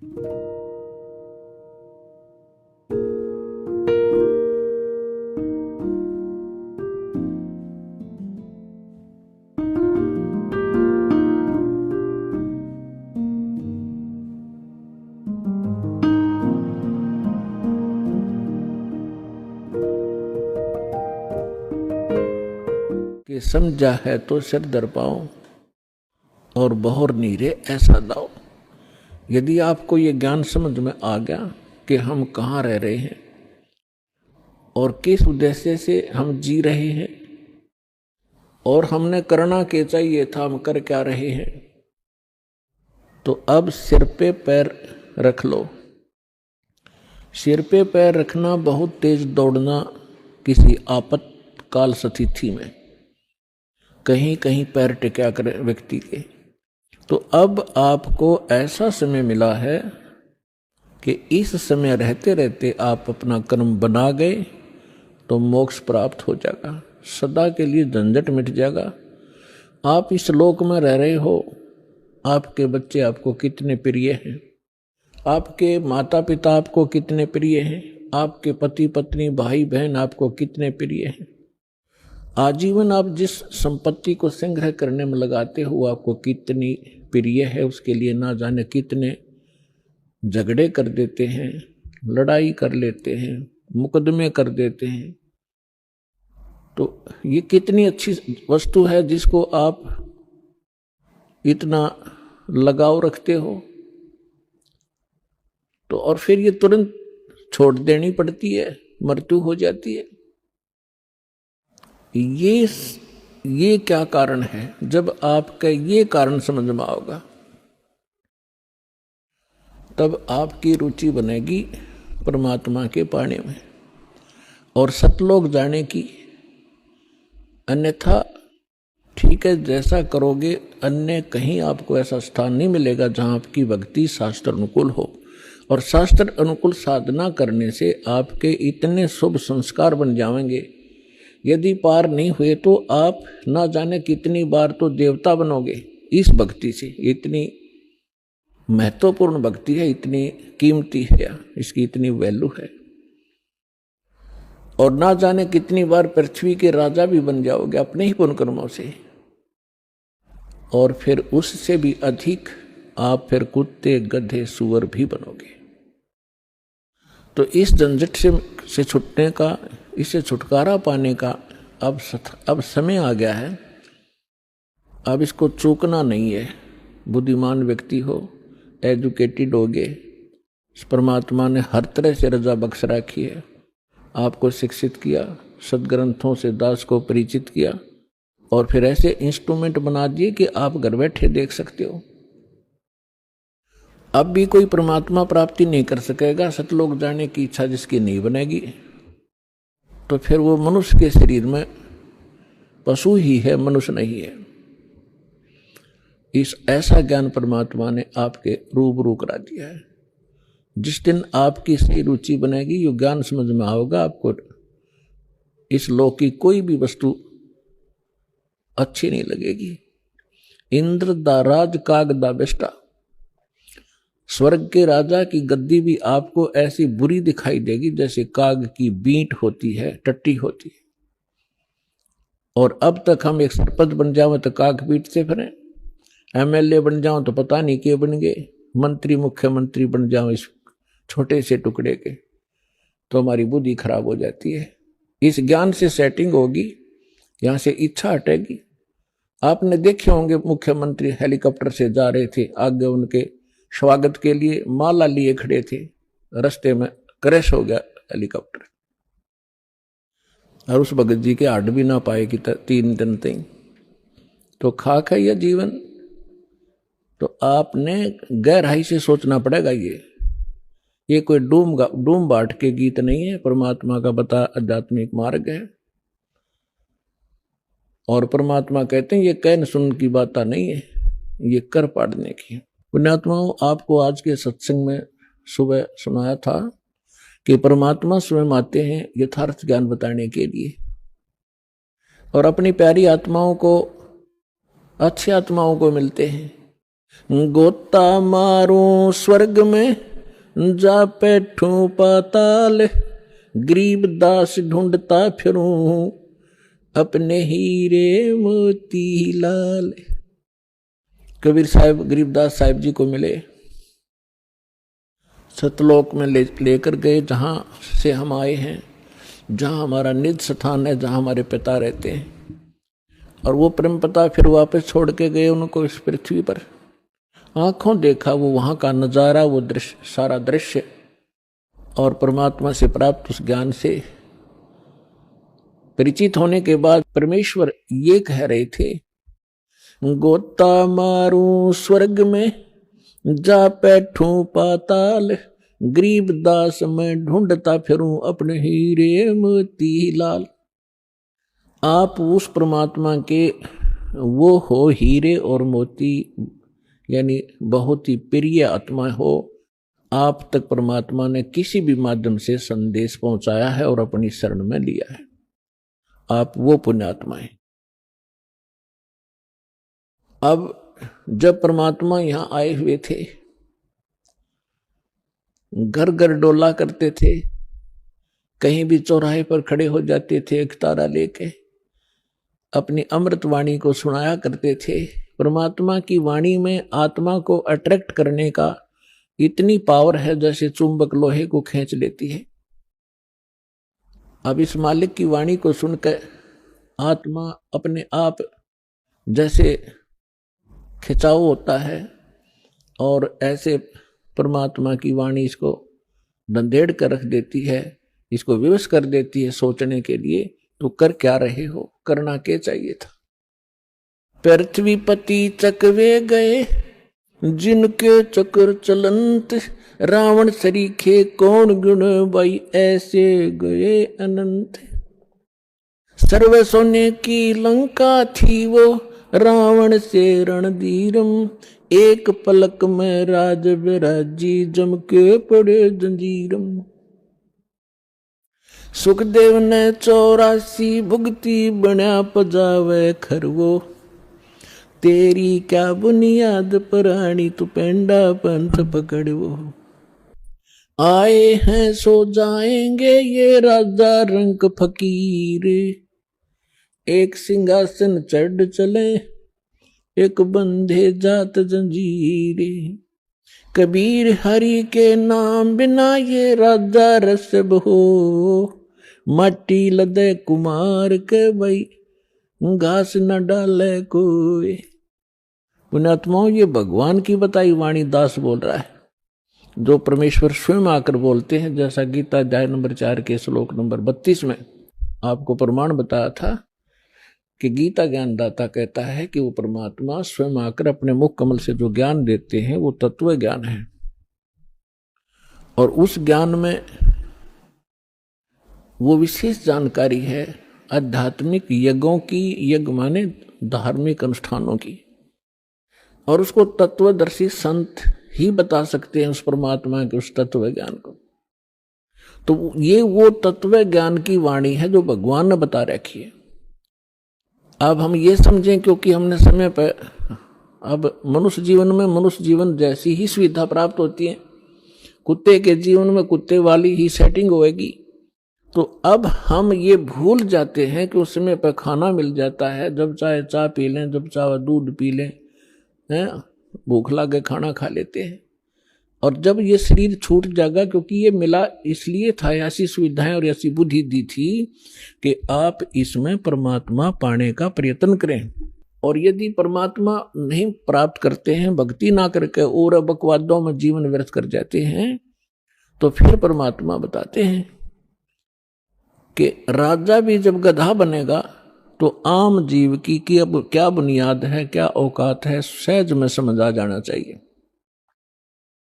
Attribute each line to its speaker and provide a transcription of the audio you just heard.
Speaker 1: कि समझा है तो सिर धर पाओ और बहुर नीरे ऐसा दाओ। यदि आपको ये ज्ञान समझ में आ गया कि हम कहाँ रह रहे हैं और किस उद्देश्य से हम जी रहे हैं और हमने करना क्या चाहिए था, हम कर क्या रहे हैं, तो अब सिर पे पैर रख लो। सिर पे पैर रखना बहुत तेज दौड़ना किसी आपातकाल स्थिति में, कहीं कहीं पैर टिका कर व्यक्ति के। तो अब आपको ऐसा समय मिला है कि इस समय रहते रहते आप अपना कर्म बना गए तो मोक्ष प्राप्त हो जाएगा, सदा के लिए झंझट मिट जाएगा। आप इस लोक में रह रहे हो, आपके बच्चे आपको कितने प्रिय हैं, आपके माता पिता आपको कितने प्रिय हैं, आपके पति पत्नी भाई बहन आपको कितने प्रिय हैं। आजीवन आप जिस संपत्ति को संग्रह करने में लगाते हो आपको कितनी प्रिय है, उसके लिए ना जाने कितने झगड़े कर देते हैं, लड़ाई कर लेते हैं, मुकदमे कर देते हैं। तो ये कितनी अच्छी वस्तु है जिसको आप इतना लगाव रखते हो, तो और फिर ये तुरंत छोड़ देनी पड़ती है, मृत्यु हो जाती है। ये क्या कारण है? जब आपका ये कारण समझ में आओगा तब आपकी रुचि बनेगी परमात्मा के पाने में और सतलोक जाने की। अन्यथा ठीक है, जैसा करोगे अन्य कहीं आपको ऐसा स्थान नहीं मिलेगा जहां आपकी भक्ति शास्त्र अनुकूल हो। और शास्त्र अनुकूल साधना करने से आपके इतने शुभ संस्कार बन जाएंगे, यदि पार नहीं हुए तो आप ना जाने कितनी बार तो देवता बनोगे इस भक्ति से। इतनी महत्वपूर्ण भक्ति है, इतनी कीमती है, इसकी इतनी वैल्यू है। और ना जाने कितनी बार पृथ्वी के राजा भी बन जाओगे अपने ही पुण्य कर्मों से। और फिर उससे भी अधिक आप फिर कुत्ते गधे सुअर भी बनोगे। तो इस झंझट से छूटने का, इससे छुटकारा पाने का अब समय आ गया है। अब इसको चूकना नहीं है। बुद्धिमान व्यक्ति हो, एजुकेटेड होगे, परमात्मा ने हर तरह से रजा बख्श रखी है, आपको शिक्षित किया, सदग्रंथों से दास को परिचित किया और फिर ऐसे इंस्ट्रूमेंट बना दिए कि आप घर बैठे देख सकते हो। अब भी कोई परमात्मा प्राप्ति नहीं कर सकेगा, सतलोक जाने की इच्छा जिसकी नहीं बनेगी, तो फिर वो मनुष्य के शरीर में पशु ही है, मनुष्य नहीं है। इस ऐसा ज्ञान परमात्मा ने आपके रूबरू करा दिया है। जिस दिन आपकी सही रुचि बनेगी, ये ज्ञान समझ में आओगा, आपको इस लोक की कोई भी वस्तु अच्छी नहीं लगेगी। इंद्र दा राज काग दा बेष्टा, स्वर्ग के राजा की गद्दी भी आपको ऐसी बुरी दिखाई देगी जैसे काग की बींट होती है, टट्टी होती है। और अब तक हम एक सरपंच बन जाओ तो काग बीट से फिरें, एमएलए बन जाओ तो पता नहीं के बन गए, मंत्री मुख्यमंत्री बन जाओ इस छोटे से टुकड़े के, तो हमारी बुद्धि खराब हो जाती है। इस ज्ञान से सेटिंग होगी, यहां से इच्छा हटेगी। आपने देखे होंगे मुख्यमंत्री हेलीकॉप्टर से जा रहे थे, आगे उनके स्वागत के लिए माला लिए खड़े थे, रास्ते में क्रैश हो गया हेलीकॉप्टर और उस भगत जी के हट भी ना पाए कि 3 दिन तक। तो खाक है यह जीवन। तो आपने गहराई से सोचना पड़ेगा। ये कोई डूम बाट के गीत नहीं है, परमात्मा का बता आध्यात्मिक मार्ग है। और परमात्मा कहते हैं ये कहन सुन की बात नहीं है, ये कर पाड़ने की। पुण्यात्माओं, आपको आज के सत्संग में सुबह सुनाया था कि परमात्मा स्वयं आते हैं यथार्थ ज्ञान बताने के लिए और अपनी प्यारी आत्माओं को, अच्छी आत्माओं को मिलते हैं गोता मारूं स्वर्ग में जा बैठूं पाताल, गरीब दास ढूंढता फिरूं अपने हीरे मोती लाल। कबीर साहब गरीबदास साहिब जी को मिले, सतलोक में लेकर गए, जहां से हम आए हैं, जहां हमारा निज स्थान है, जहां हमारे पिता रहते हैं। और वो प्रेम पिता फिर वापस छोड़ के गए उनको इस पृथ्वी पर। आंखों देखा वो वहां का नजारा, वो दृश्य, सारा दृश्य, और परमात्मा से प्राप्त उस ज्ञान से परिचित होने के बाद परमेश्वर ये कह रहे थे, गोता मारूं स्वर्ग में जा बैठूं पाताल, गरीब दास मैं ढूंढता फिरूं अपने हीरे मोती लाल। आप उस परमात्मा के वो हो हीरे और मोती, यानी बहुत ही प्रिय आत्मा हो। आप तक परमात्मा ने किसी भी माध्यम से संदेश पहुंचाया है और अपनी शरण में लिया है। आप वो पुण्यात्मा हैं। अब जब परमात्मा यहां आए हुए थे, घर घर डोला करते थे, कहीं भी चौराहे पर खड़े हो जाते थे, एक तारा लेके अपनी अमृत वाणी को सुनाया करते थे। परमात्मा की वाणी में आत्मा को अट्रैक्ट करने का इतनी पावर है जैसे चुंबक लोहे को खींच लेती है। अब इस मालिक की वाणी को सुनकर आत्मा अपने आप जैसे खिंचाव होता है, और ऐसे परमात्मा की वाणी इसको धंधेड़ कर रख देती है, इसको विवश कर देती है सोचने के लिए। तो कर क्या रहे हो, करना क्या चाहिए था। पृथ्वीपति चकवे गए जिनके चक्र चलंत, रावण सरीखे कौन गुण बाई ऐसे गए अनंत। सर्व सोने की लंका थी वो रावण से रणधीरम, एक पलक में राज विराजी जम के पड़े जंजीरम। सुखदेव ने 84 भुगती बना पजावे खरवो, तेरी क्या बुनियाद परानी तू पेंडा पंथ पकड़वो। आए हैं सो जाएंगे ये राजा रंग फकीर, एक सिंहासन चढ़ चले एक बंधे जात जंजीर। कबीर हरि के नाम बिना ये राजा रसब हो, माटी लदे कुमार के भाई घास न डाले कोई। पुण्यात्माओं, ये भगवान की बताई वाणी दास बोल रहा है, जो परमेश्वर स्वयं आकर बोलते हैं। जैसा गीता अध्याय नंबर 4 के श्लोक नंबर 32 में आपको प्रमाण बताया था कि गीता ज्ञानदाता कहता है कि वो परमात्मा स्वयं आकर अपने मुख कमल से जो ज्ञान देते हैं वो तत्व ज्ञान है। और उस ज्ञान में वो विशेष जानकारी है आध्यात्मिक यज्ञों की, यज्ञ माने धार्मिक अनुष्ठानों की, और उसको तत्वदर्शी संत ही बता सकते हैं उस परमात्मा के उस तत्व ज्ञान को। तो ये वो तत्व ज्ञान की वाणी है जो भगवान ने बता रखी है। अब हम ये समझें, क्योंकि हमने समय पर, अब मनुष्य जीवन में मनुष्य जीवन जैसी ही सुविधा प्राप्त होती है, कुत्ते के जीवन में कुत्ते वाली ही सेटिंग होएगी। तो अब हम ये भूल जाते हैं कि उस समय पर खाना मिल जाता है, जब चाहे चाय पी लें, जब चाहे दूध पी लें, हैं, भूख लगे खाना खा लेते हैं। और जब ये शरीर छूट जाएगा, क्योंकि ये मिला इसलिए था, ऐसी सुविधाएं और ऐसी बुद्धि दी थी कि आप इसमें परमात्मा पाने का प्रयत्न करें। और यदि परमात्मा नहीं प्राप्त करते हैं, भक्ति ना करके और बकवादों में जीवन व्यर्थ कर जाते हैं, तो फिर परमात्मा बताते हैं कि राजा भी जब गधा बनेगा तो आम जीव की अब क्या बुनियाद है, क्या औकात है, सहज में समझ आ जाना चाहिए।